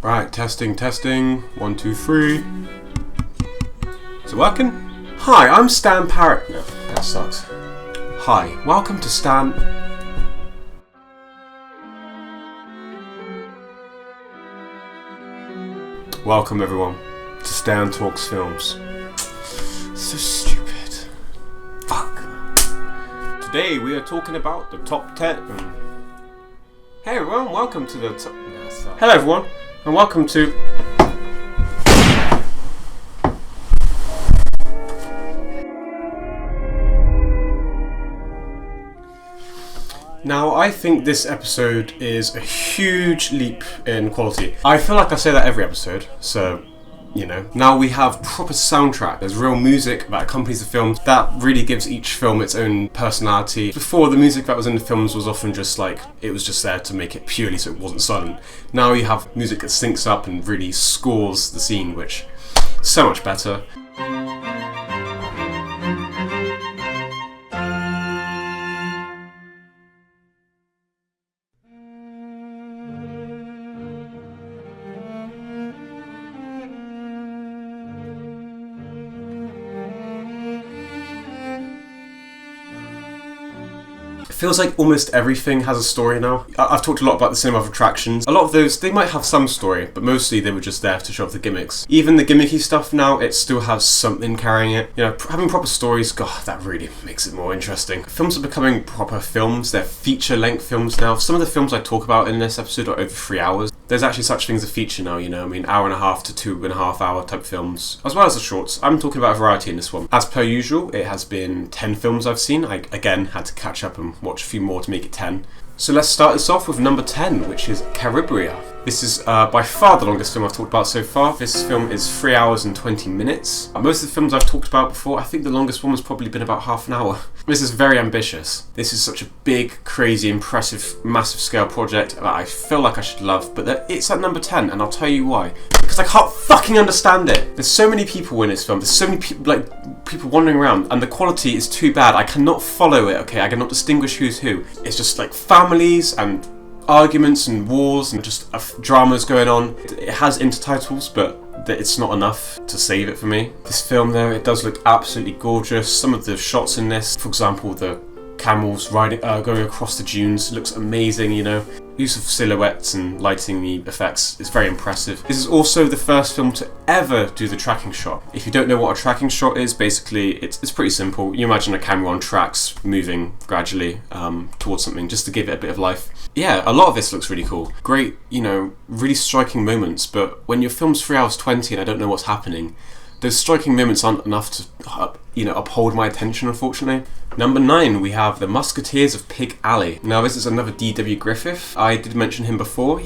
Right, testing. 1, 2, 3. Is it working? Hi, I'm Stan Parrott. No, that sucks. Hi, welcome to Stan. Welcome everyone to Stan Talks Films. So stupid. Fuck. Today we are talking about the top 10. Hey everyone, welcome to the top. Hello everyone, and welcome to. Now, I think this episode is a huge leap in quality. I feel like I say that every episode, so, you know. Now we have proper soundtrack. There's real music that accompanies the film. That really gives each film its own personality. Before, the music that was in the films was often just like, it was just there to make it purely so it wasn't silent. Now you have music that syncs up and really scores the scene, which is so much better. It feels like almost everything has a story now. I've talked a lot about the cinema of attractions. A lot of those, they might have some story, but mostly they were just there to show off the gimmicks. Even the gimmicky stuff now, it still has something carrying it. You know, having proper stories, God, that really makes it more interesting. Films are becoming proper films. They're feature-length films now. Some of the films I talk about in this episode are over 3 hours. There's actually such things as a feature now, you know, I mean, hour and a half to 2.5 hour type films, as well as the shorts. I'm talking about a variety in this one. As per usual, it has been 10 films I've seen. I, again, had to catch up and watch a few more to make it 10. So let's start this off with number 10, which is Cabiria. This is by far the longest film I've talked about so far. This film is 3 hours and 20 minutes. Most of the films I've talked about before, I think the longest one has probably been about half an hour. This is very ambitious. This is such a big, crazy, impressive, massive scale project that I feel like I should love, but it's at number 10, and I'll tell you why. Because I can't fucking understand it. There's so many people in this film. There's so many people wandering around, and the quality is too bad. I cannot follow it, okay? I cannot distinguish who's who. It's just like families and arguments and wars and just dramas going on. It has intertitles, but it's not enough to save it for me. This film though, it does look absolutely gorgeous. Some of the shots in this, for example, the camels riding, going across the dunes, looks amazing, you know. Use of silhouettes and lighting effects is very impressive. This is also the first film to ever do the tracking shot. If you don't know what a tracking shot is, basically it's pretty simple. You imagine a camera on tracks moving gradually towards something just to give it a bit of life. Yeah, a lot of this looks really cool. Great, you know, really striking moments, but when your film's 3 hours 20 and I don't know what's happening, those striking moments aren't enough to, uphold my attention, unfortunately. Number 9, we have the Muskateers of Pig Alley. Now, this is another D.W. Griffith. I did mention him before.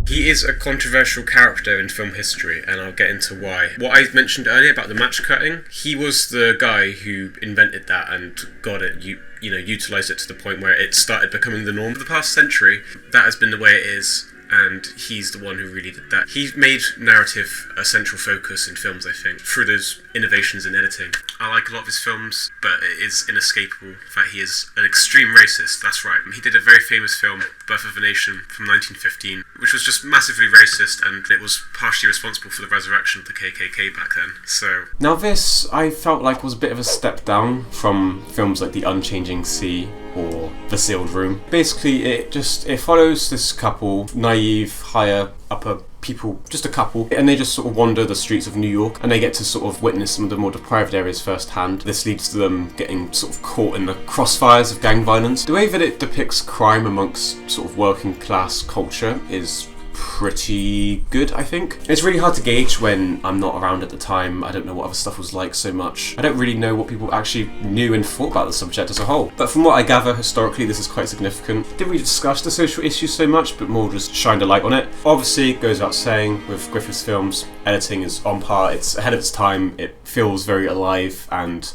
He is a controversial character in film history, and I'll get into why. What I mentioned earlier about the match cutting, he was the guy who invented that and got it, utilised it to the point where it started becoming the norm. For the past century, that has been the way it is. And he's the one who really did that. He made narrative a central focus in films, I think, through those innovations in editing. I like a lot of his films, but it is inescapable that he is an extreme racist, that's right. He did a very famous film, Birth of a Nation, from 1915, which was just massively racist, and it was partially responsible for the resurrection of the KKK back then, so... Now this, I felt like was a bit of a step down from films like The Unchanging Sea or The Sealed Room. Basically, it follows this couple, naive, higher, upper people, just a couple, and they just sort of wander the streets of New York, and they get to sort of witness some of the more deprived areas firsthand. This leads to them getting sort of caught in the crossfires of gang violence. The way that it depicts crime amongst sort of working class culture is pretty good, I think. It's really hard to gauge when I'm not around at the time. I don't know what other stuff was like so much. I don't really know what people actually knew and thought about the subject as a whole. But from what I gather, historically, this is quite significant. Didn't really discuss the social issues so much, but more just shined a light on it. Obviously, it goes without saying, with Griffith's films, editing is on par. It's ahead of its time. It feels very alive and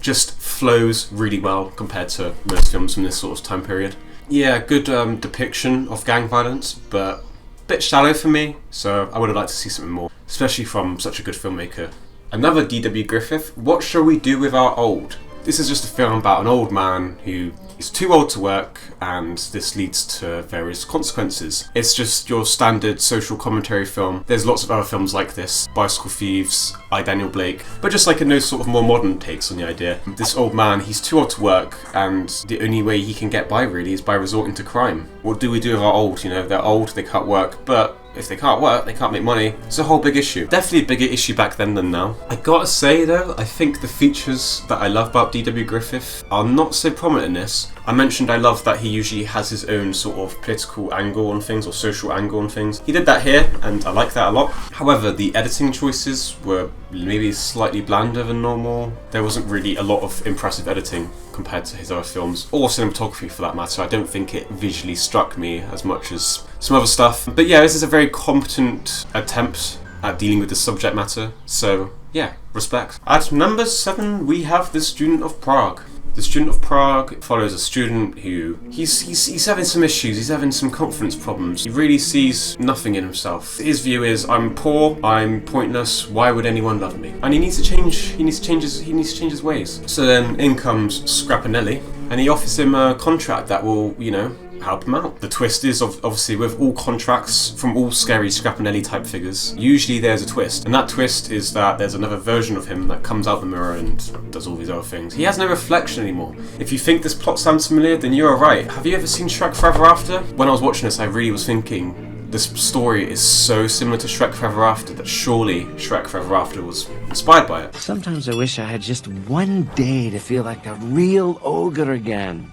just flows really well compared to most films from this sort of time period. Yeah, good depiction of gang violence, but bit shallow for me, so I would have liked to see something more, especially from such a good filmmaker. Another D.W. Griffith, What Shall We Do With Our Old? This is just a film about an old man who is too old to work, and this leads to various consequences. It's just your standard social commentary film. There's lots of other films like this, Bicycle Thieves, I, Daniel Blake, but just like in those sort of more modern takes on the idea. This old man, he's too old to work, and the only way he can get by really is by resorting to crime. What do we do with our old? You know, they're old, they can't work, but if they can't work, they can't make money. It's a whole big issue. Definitely a bigger issue back then than now. I gotta say though, I think the features that I love about D.W. Griffith are not so prominent in this. I mentioned I love that he usually has his own sort of political angle on things, or social angle on things. He did that here, and I like that a lot. However, the editing choices were maybe slightly blander than normal. There wasn't really a lot of impressive editing compared to his other films, or cinematography for that matter. I don't think it visually struck me as much as some other stuff. But yeah, this is a very competent attempt at dealing with the subject matter, so yeah, respect. At number 7, we have The Student of Prague. The Student of Prague follows a student who, he's having some issues, he's having some confidence problems. He really sees nothing in himself. His view is, I'm poor, I'm pointless, why would anyone love me? And he needs to change his ways. So then in comes Scrapinelli, and he offers him a contract that will, you know, help him out. The twist is, obviously, with all contracts from all scary Scrapinelli type figures, usually there's a twist, and that twist is that there's another version of him that comes out the mirror and does all these other things. He has no reflection anymore. If you think this plot sounds familiar, then you are right. Have you ever seen Shrek Forever After? When I was watching this, I really was thinking, this story is so similar to Shrek Forever After that surely Shrek Forever After was inspired by it. Sometimes I wish I had just one day to feel like a real ogre again.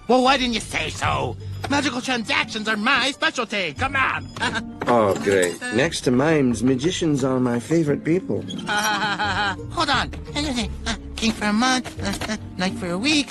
Well, why didn't you say so? Magical transactions are my specialty. Come on. Oh, great. Next to mimes, magicians are my favorite people. Hold on. King for a month, knight for a week.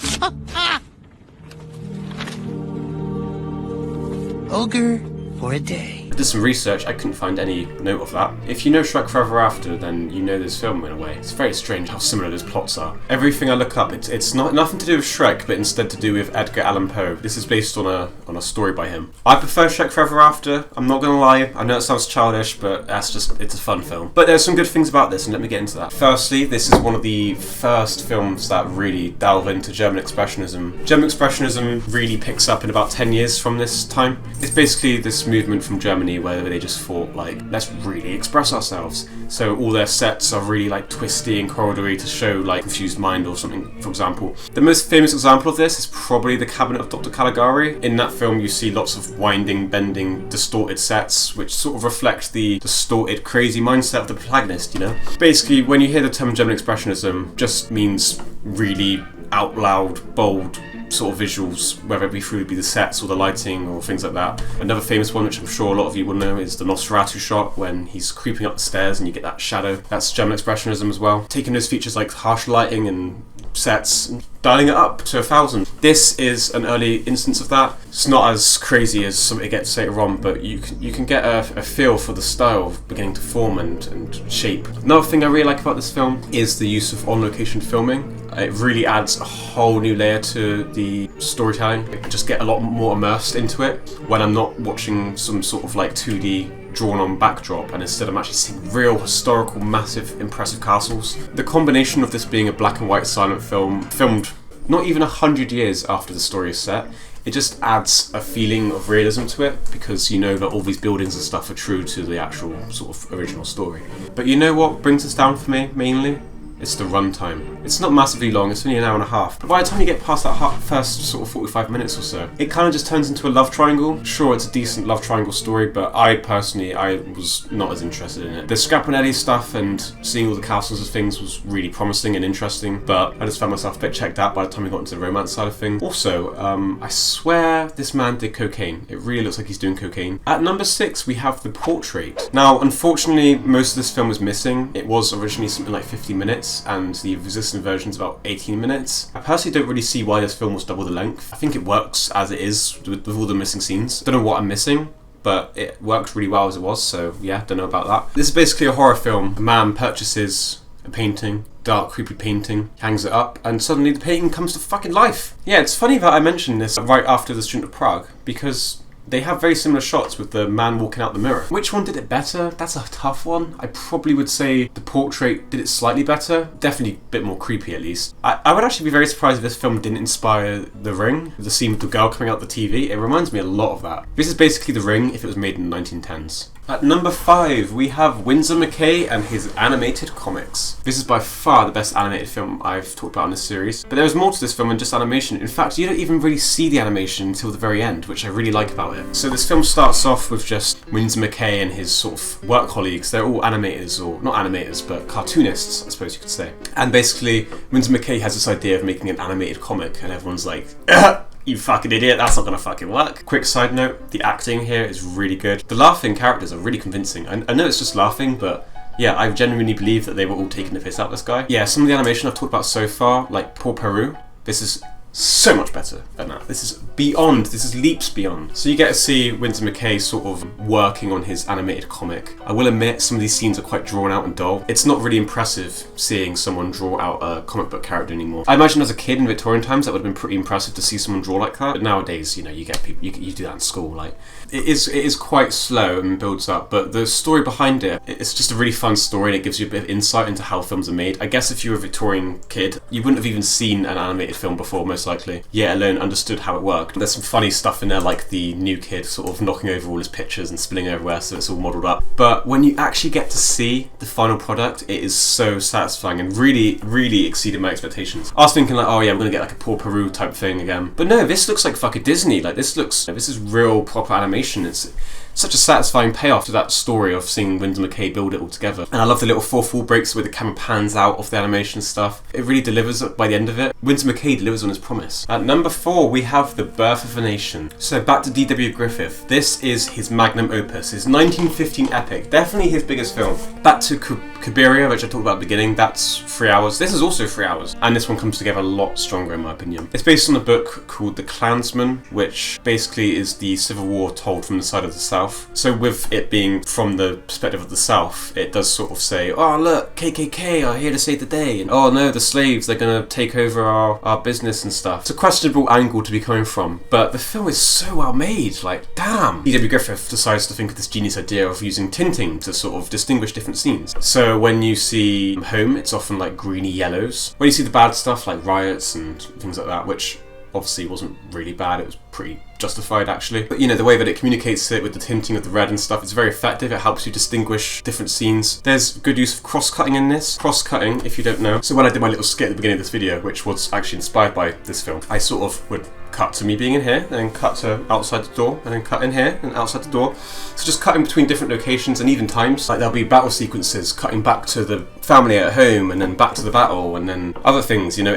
Ogre for a day. I did some research, I couldn't find any note of that. If you know Shrek Forever After, then you know this film in a way. It's very strange how similar those plots are. Everything I look up, it's not nothing to do with Shrek, but instead to do with Edgar Allan Poe. This is based on a story by him. I prefer Shrek Forever After, I'm not gonna lie. I know it sounds childish, but it's a fun film. But there's some good things about this, and let me get into that. Firstly, this is one of the first films that really delve into German Expressionism. German Expressionism really picks up in about 10 years from this time. It's basically this movement from Germany where they just thought, like, let's really express ourselves. So all their sets are really like twisty and corridory to show like confused mind or something, for example. The most famous example of this is probably The Cabinet of Dr. Caligari. In that film you see lots of winding, bending, distorted sets which sort of reflect the distorted, crazy mindset of the protagonist, you know? Basically, when you hear the term German Expressionism, just means really out loud, bold sort of visuals, whether it be through the sets or the lighting or things like that. Another famous one, which I'm sure a lot of you will know, is the Nosferatu shot when he's creeping up the stairs and you get that shadow. That's German Expressionism as well. Taking those features like harsh lighting and sets and dialing it up to 1,000. This is an early instance of that. It's not as crazy as some it gets later on, but you can get a feel for the style beginning to form and shape. Another thing I really like about this film is the use of on-location filming. It really adds a whole new layer to the storytelling. I just get a lot more immersed into it when I'm not watching some sort of like 2D drawn on backdrop, and instead I'm actually seeing real historical, massive, impressive castles. The combination of this being a black and white silent film, filmed not even 100 years after the story is set, it just adds a feeling of realism to it, because you know that all these buildings and stuff are true to the actual sort of original story. But you know what brings us down for me, mainly? It's the runtime. It's not massively long, it's only an hour and a half. But by the time you get past that first sort of 45 minutes or so, it kind of just turns into a love triangle. Sure, it's a decent love triangle story, but I was not as interested in it. The Scrapinelli stuff and seeing all the castles and things was really promising and interesting, but I just found myself a bit checked out by the time we got into the romance side of things. Also, I swear this man did cocaine. It really looks like he's doing cocaine. At number 6, we have The Portrait. Now, unfortunately, most of this film is missing. It was originally something like 50 minutes. And the existing version's about 18 minutes. I personally don't really see why this film was double the length. I think it works as it is with all the missing scenes. Don't know what I'm missing, but it worked really well as it was, so yeah, don't know about that. This is basically a horror film. A man purchases a painting, dark, creepy painting, hangs it up, and suddenly the painting comes to fucking life. Yeah, it's funny that I mentioned this right after The Student of Prague, because They have very similar shots with the man walking out the mirror. Which one did it better? That's a tough one. I probably would say the portrait did it slightly better. Definitely a bit more creepy at least. I would actually be very surprised if this film didn't inspire The Ring. The scene with the girl coming out the TV, it reminds me a lot of that. This is basically The Ring if it was made in the 1910s. At number 5, we have Windsor McCay and his animated comics. This is by far the best animated film I've talked about in this series. But there is more to this film than just animation. In fact, you don't even really see the animation until the very end, which I really like about it. So this film starts off with just Windsor McCay and his sort of work colleagues. They're all animators, or not animators, but cartoonists, I suppose you could say. And basically, Windsor McCay has this idea of making an animated comic, and everyone's like, you fucking idiot, that's not gonna fucking work. Quick side note, the acting here is really good. The laughing characters are really convincing. I know it's just laughing, but yeah, I genuinely believe that they were all taking the piss out of this guy. Yeah, some of the animation I've talked about so far, like Poor Peru, this is so much better than that. This is beyond, this is leaps beyond. So you get to see Windsor McCay sort of working on his animated comic. I will admit, some of these scenes are quite drawn out and dull. It's not really impressive seeing someone draw out a comic book character anymore. I imagine as a kid in Victorian times that would have been pretty impressive to see someone draw like that. But nowadays, you know, you get people, you do that in school. Like, it is quite slow and builds up, but the story behind it, it's just a really fun story and it gives you a bit of insight into how films are made. I guess if you were a Victorian kid, you wouldn't have even seen an animated film before, most likely, yet alone understood how it worked. There's some funny stuff in there, like the new kid sort of knocking over all his pictures and spilling everywhere, so it's all modelled up. But when you actually get to see the final product, it is so satisfying and really exceeded my expectations. I was thinking like, oh yeah, I'm gonna get like a Poor Peru type thing again. But no, this looks like fucking Disney. Like this is real proper animation. It's such a satisfying payoff to that story of seeing Windsor McCay build it all together. And I love the little 4:4 breaks where the camera pans out of the animation stuff. It really delivers by the end of it. Windsor McCay delivers on his promise. At number 4, we have The Birth of a Nation. So back to D.W. Griffith. This is his magnum opus, his 1915 epic. Definitely his biggest film. Back to Cabiria, which I talked about at the beginning, that's 3 hours. This is also 3 hours. And this one comes together a lot stronger in my opinion. It's based on a book called The Klansman, which basically is the Civil War told from the side of the South. So with it being from the perspective of the South, it does sort of say, oh look, KKK are here to save the day, and oh no, the slaves, they're gonna take over our business and stuff. It's a questionable angle to be coming from, but the film is so well made, like damn. D.W. Griffith decides to think of this genius idea of using tinting to sort of distinguish different scenes. So when you see Home, it's often like greeny yellows. When you see the bad stuff like riots and things like that, which obviously wasn't really bad, it was pretty justified actually. But you know, the way that it communicates it with the tinting of the red and stuff, it's very effective. It helps you distinguish different scenes. There's good use of cross-cutting in this. Cross-cutting, if you don't know. So when I did my little skit at the beginning of this video, which was actually inspired by this film, I sort of would cut to me being in here, then cut to outside the door, and then cut in here and outside the door. So just cutting between different locations and even times. Like there'll be battle sequences, cutting back to the family at home and then back to the battle and then other things, you know,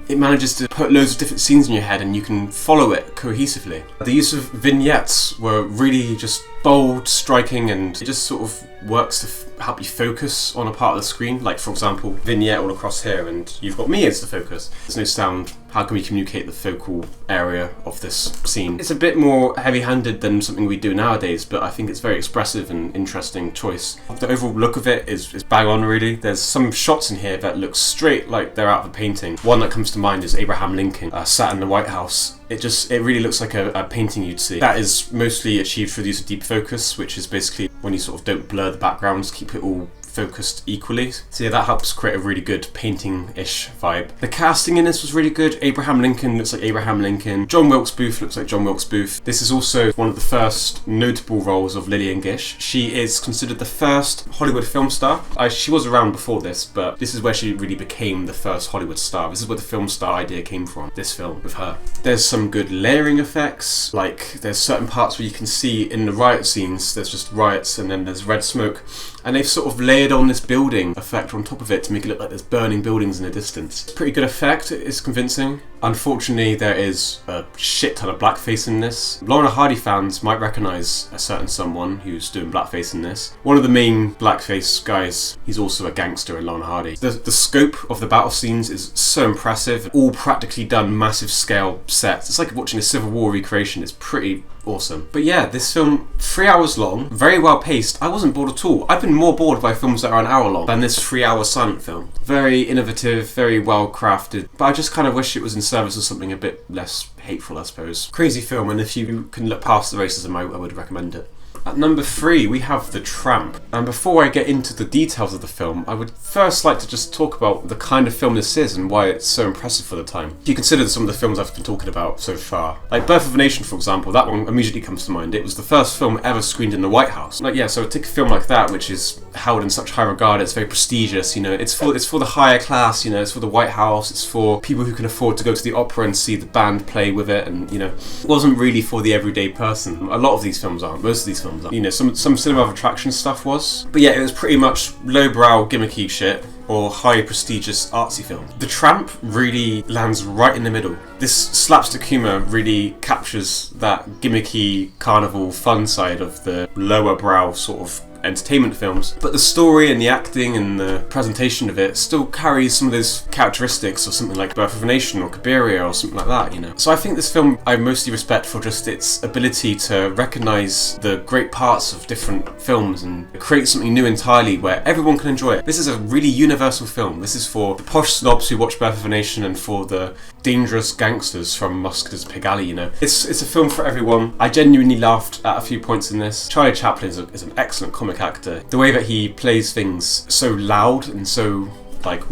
it manages to put loads of different scenes in your head and you can follow it cohesively. The use of vignettes were really just bold, striking, and it just sort of works to help you focus on a part of the screen. Like for example, vignette all across here and you've got me as the focus. There's no sound. How can we communicate the focal area of this scene? It's a bit more heavy-handed than something we do nowadays, but I think it's very expressive and interesting choice. The overall look of it is bang on really. There's some shots in here that look straight like they're out of a painting. One that comes to mind is Abraham Lincoln sat in the White House. It really looks like a painting you'd see. That is mostly achieved through the use of deep focus, which is basically when you sort of don't blur the backgrounds, keep it all focused equally. So yeah, that helps create a really good painting-ish vibe. The casting in this was really good. Abraham Lincoln looks like Abraham Lincoln. John Wilkes Booth looks like John Wilkes Booth. This is also one of the first notable roles of Lillian Gish. She is considered the first Hollywood film star. She was around before this, but this is where she really became the first Hollywood star. This is where the film star idea came from, this film with her. There's some good layering effects, like there's certain parts where you can see in the riot scenes, there's just riots and then there's red smoke, and they've sort of layered on this building effect on top of it to make it look like there's burning buildings in the distance. It's a pretty good effect, it's convincing. Unfortunately, there is a shit ton of blackface in this. Laurel and Hardy fans might recognise a certain someone who's doing blackface in this. One of the main blackface guys, he's also a gangster in Laurel and Hardy. The scope of the battle scenes is so impressive. All practically done massive scale sets. It's like watching a Civil War recreation. It's pretty awesome. But yeah, this film, 3 hours long, very well paced. I wasn't bored at all. I've been more bored by films that are an hour long than this 3 hour silent film. Very innovative, very well crafted, but I just kind of wish it was in service of something a bit less hateful, I suppose. Crazy film, and if you can look past the racism, I would recommend it. At number 3, we have The Tramp. And before I get into the details of the film, I would first like to just talk about the kind of film this is and why it's so impressive for the time. If you consider some of the films I've been talking about so far, like Birth of a Nation, for example, that one immediately comes to mind. It was the first film ever screened in the White House. So take a film like that, which is held in such high regard, it's very prestigious, it's for the higher class, it's for the White House, it's for people who can afford to go to the opera and see the band play with it, and, it wasn't really for the everyday person. A lot of these films aren't, most of these films aren't. Some cinema of attraction stuff was. But yeah, it was pretty much lowbrow, gimmicky shit, or high prestigious artsy film. The Tramp really lands right in the middle. This slapstick humour really captures that gimmicky carnival fun side of the lower brow sort of entertainment films, but the story and the acting and the presentation of it still carries some of those characteristics of something like Birth of a Nation or Cabiria or something like that, So I think this film I mostly respect for just its ability to recognise the great parts of different films and create something new entirely where everyone can enjoy it. This is a really universal film. This is for the posh snobs who watch Birth of a Nation and for the dangerous gangsters from Muskateers of Pig Alley, It's a film for everyone. I genuinely laughed at a few points in this. Charlie Chaplin is an excellent comic actor. The way that he plays things so loud and so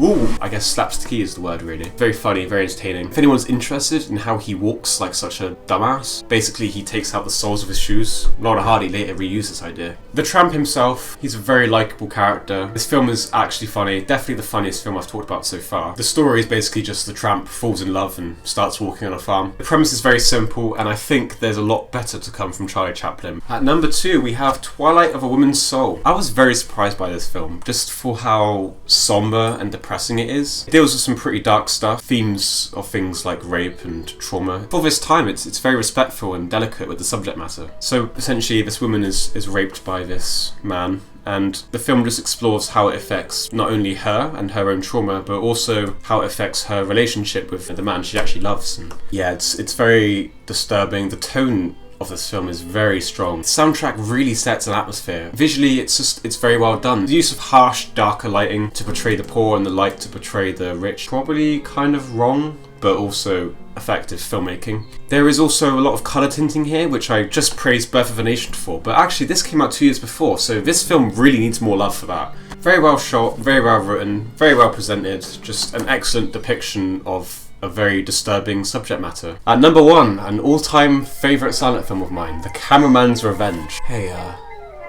ooh, I guess slapsticky is the word really. Very funny, very entertaining. If anyone's interested in how he walks like such a dumbass, basically he takes out the soles of his shoes. Laura Hardy later reused this idea. The Tramp himself, he's a very likeable character. This film is actually funny, definitely the funniest film I've talked about so far. The story is basically just the tramp falls in love and starts walking on a farm. The premise is very simple, and I think there's a lot better to come from Charlie Chaplin. At number 2, we have Twilight of a Woman's Soul. I was very surprised by this film, just for how somber and depressing it is. It deals with some pretty dark stuff, themes of things like rape and trauma. For this time, it's very respectful and delicate with the subject matter. So essentially, this woman is raped by this man, and the film just explores how it affects not only her and her own trauma, but also how it affects her relationship with the man she actually loves. And yeah, it's very disturbing. The tone of this film is very strong. The soundtrack really sets an atmosphere. Visually, it's very well done. The use of harsh, darker lighting to portray the poor and the light to portray the rich, probably kind of wrong, but also effective filmmaking. There is also a lot of colour tinting here, which I just praised Birth of a Nation for, but actually this came out 2 years before, so this film really needs more love for that. Very well shot, very well written, very well presented, just an excellent depiction of a very disturbing subject matter. At number 1, an all-time favourite silent film of mine, The Cameraman's Revenge. Hey,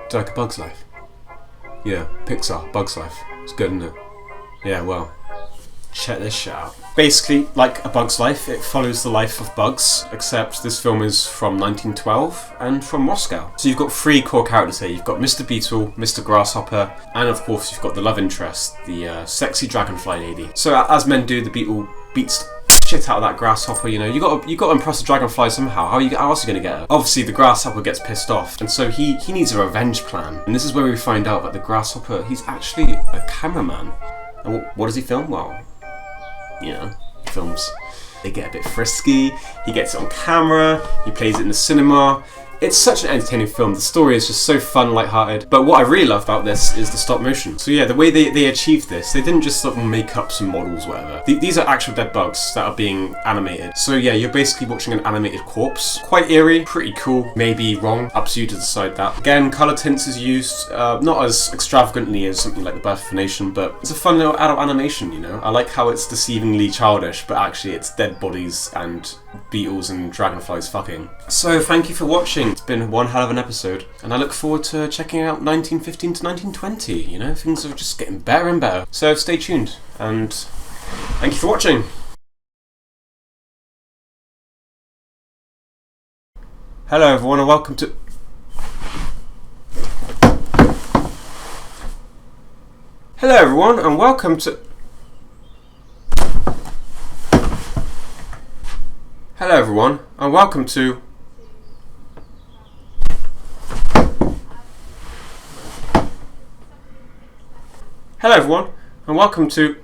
do you like A Bug's Life? Yeah, Pixar, Bug's Life. It's good, isn't it? Yeah, well, check this shit out. Basically, like A Bug's Life, it follows the life of bugs, except this film is from 1912 and from Moscow. So you've got 3 core characters here. You've got Mr. Beetle, Mr. Grasshopper, and of course you've got the love interest, the sexy dragonfly lady. So as men do, the beetle beats shit out of that grasshopper, you got to impress the dragonfly somehow. How else are you going to get her? Obviously the grasshopper gets pissed off, and so he needs a revenge plan. And this is where we find out that the grasshopper, he's actually a cameraman. And what does he film? Well, films. They get a bit frisky, he gets it on camera, he plays it in the cinema. It's such an entertaining film. The story is just so fun, lighthearted. But what I really love about this is the stop motion. So yeah, the way they achieved this, they didn't just sort of make up some models, whatever. These are actual dead bugs that are being animated. So yeah, you're basically watching an animated corpse. Quite eerie, pretty cool, maybe wrong. Up to you to decide that. Again, colour tints is used, not as extravagantly as something like The Birth of a Nation, but it's a fun little adult animation, I like how it's deceivingly childish, but actually it's dead bodies and beetles and dragonflies fucking. So thank you for watching. It's been one hell of an episode, and I look forward to checking out 1915 to 1920. Things are just getting better and better. So stay tuned, and thank you for watching. Hello everyone, and welcome to... Hello everyone, and welcome to... Hello everyone, and welcome to... Hello everyone, and welcome to...